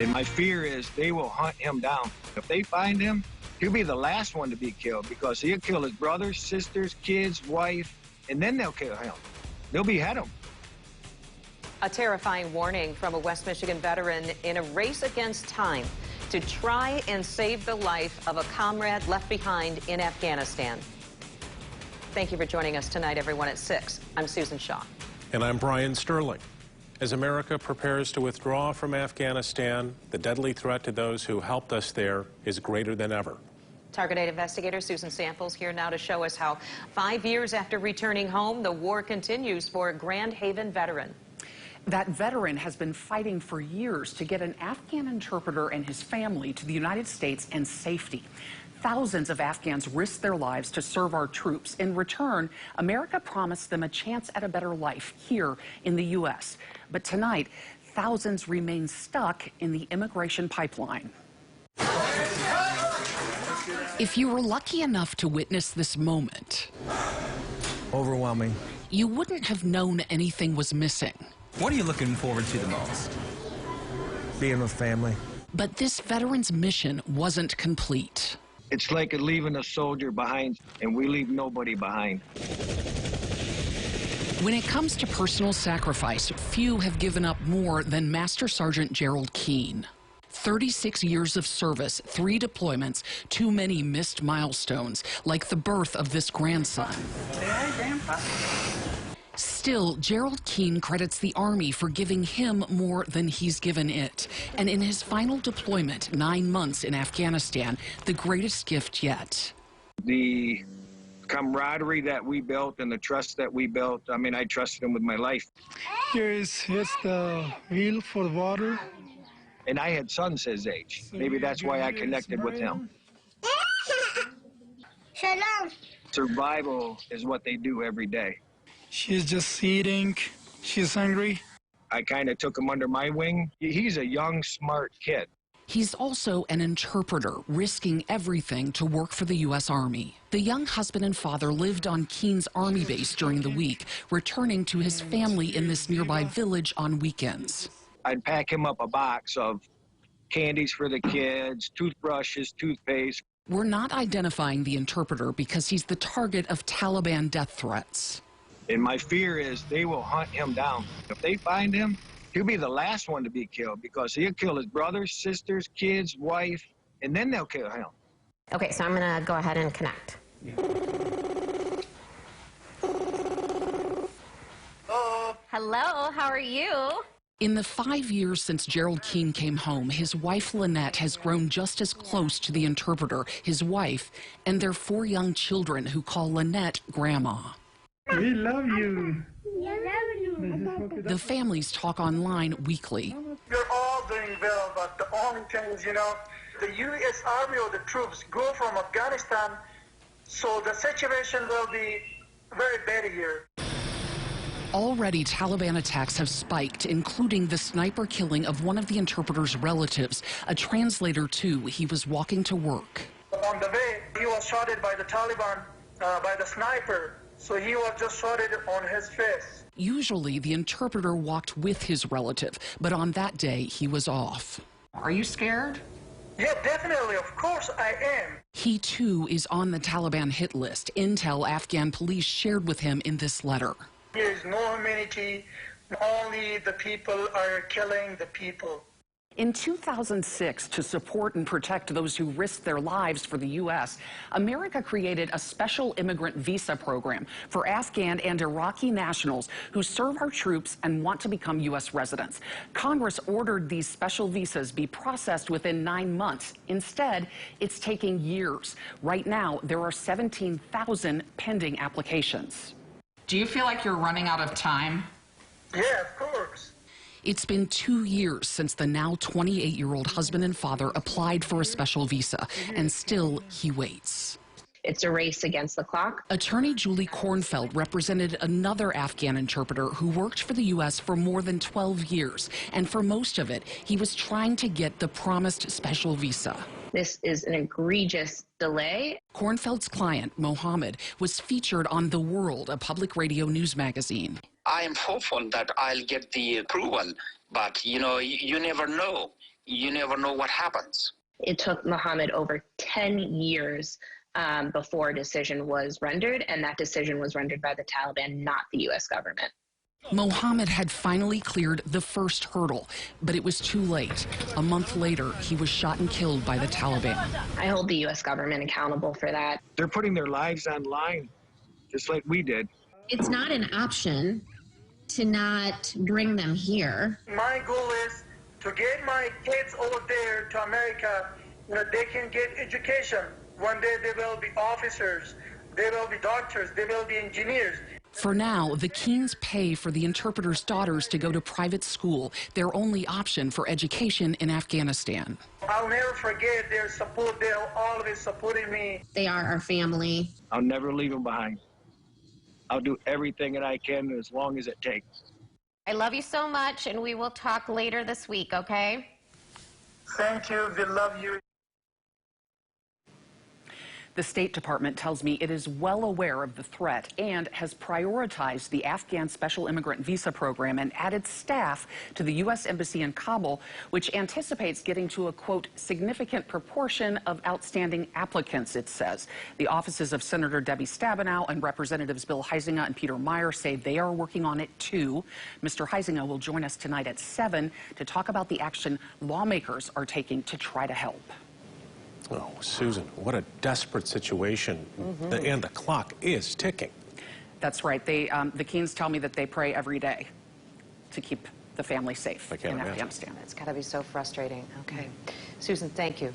And my fear is they will hunt him down. If they find him, he'll be the last one to be killed because he'll kill his brothers, sisters, kids, wife, and then they'll kill him. They'll behead him. A terrifying warning from a West Michigan veteran in a race against time to try and save the life of a comrade left behind in Afghanistan. Thank you for joining us tonight, everyone, at 6. I'm Susan Shaw. And I'm Brian Sterling. As America prepares to withdraw from Afghanistan, the deadly threat to those who helped us there is greater than ever. Target 8 investigator Susan Samples here now to show us how 5 years after returning home, the war continues for a Grand Haven veteran. That veteran has been fighting for years to get an Afghan interpreter and his family to the United States and safety. Thousands of Afghans risked their lives to serve our troops. In return, America promised them a chance at a better life here in the U.S. But tonight, thousands remain stuck in the immigration pipeline. If you were lucky enough to witness this moment, overwhelming. You wouldn't have known anything was missing. What are you looking forward to the most? Being with family. But this veteran's mission wasn't complete. It's like leaving a soldier behind, and we leave nobody behind. When it comes to personal sacrifice, few have given up more than Master Sergeant Gerald Keene. 36 years of service, 3 deployments, too many missed milestones, like the birth of this grandson. Hey, Grandpa. Still, Gerald Keene credits the Army for giving him more than he's given it. And in his final deployment, 9 months in Afghanistan, the greatest gift yet. The camaraderie that we built and the trust that we built, I mean, I trusted him with my life. Here's the wheel for the water. And I had sons his age. Maybe that's why I connected with him. Shalom. Survival is what they do every day. She's just eating. She's hungry. I kind of took him under my wing. He's a young, smart kid. He's also an interpreter, risking everything to work for the U.S. Army. The young husband and father lived on Keene's Army base during the week, returning to his family in this nearby village on weekends. I'd pack him up a box of candies for the kids, toothbrushes, toothpaste. We're not identifying the interpreter because he's the target of Taliban death threats. And my fear is they will hunt him down. If they find him, he'll be the last one to be killed because he'll kill his brothers, sisters, kids, wife, and then they'll kill him. Okay, so I'm going to go ahead and connect. Hello, how are you? In the 5 years since Gerald Keene came home, his wife Lynette has grown just as close to the interpreter, his wife, and their 4 young children who call Lynette Grandma. We love you. The families talk online weekly. We're all doing well, but the only thing is, the U.S. Army or the troops go from Afghanistan, so the situation will be very bad here. Already, Taliban attacks have spiked, including the sniper killing of one of the interpreter's relatives, a translator too. He was walking to work. On the way, he was shot by the Taliban, by the sniper, so he was just shot on his face. Usually, the interpreter walked with his relative, but on that day, he was off. Are you scared? Yeah, definitely. Of course I am. He, too, is on the Taliban hit list. Intel Afghan police shared with him in this letter. There is no humanity. Only the people are killing the people. In 2006, to support and protect those who risked their lives for the U.S., America created a special immigrant visa program for Afghan and Iraqi nationals who serve our troops and want to become U.S. residents. Congress ordered these special visas be processed within 9 months. Instead, it's taking years. Right now, there are 17,000 pending applications. Do you feel like you're running out of time? Yeah, of course. It's been 2 years since the now 28-year-old husband and father applied for a special visa, and still he waits. It's a race against the clock. Attorney Julie Kornfeld represented another Afghan interpreter who worked for the U.S. for more than 12 years, and for most of it, he was trying to get the promised special visa. This is an egregious delay. Kornfeld's client, Mohammed, was featured on The World, a public radio news magazine. I am hopeful that I'll get the approval, but you never know. you never know what happens. It took Mohammed over 10 years before a decision was rendered, and that decision was rendered by the Taliban, not the U.S. government. Mohammed had finally cleared the first hurdle, but it was too late. A month later, he was shot and killed by the Taliban. I hold the U.S. government accountable for that. They're putting their lives on the line, just like we did. It's not an option to not bring them here. My goal is to get my kids over there to America. You know, they can get education. One day they will be officers, they will be doctors, they will be engineers. For now, the Keens pay for the interpreter's daughters to go to private school, their only option for education in Afghanistan. I'll never forget their support. They're always supporting me. They are our family. I'll never leave them behind. I'll do everything that I can as long as it takes. I love you so much, and we will talk later this week, okay? Thank you. We love you. The State Department tells me it is well aware of the threat and has prioritized the Afghan Special Immigrant Visa Program and added staff to the U.S. Embassy in Kabul, which anticipates getting to a, quote, significant proportion of outstanding applicants, it says. The offices of Senator Debbie Stabenow and Representatives Bill Huizenga and Peter Meyer say they are working on it, too. Mr. Huizenga will join us tonight at 7 to talk about the action lawmakers are taking to try to help. Oh, Susan, what a desperate situation. And the clock is ticking. That's right. The Keens tell me that they pray every day to keep the family safe in Afghanistan. It's got to be so frustrating. Okay. Susan, thank you.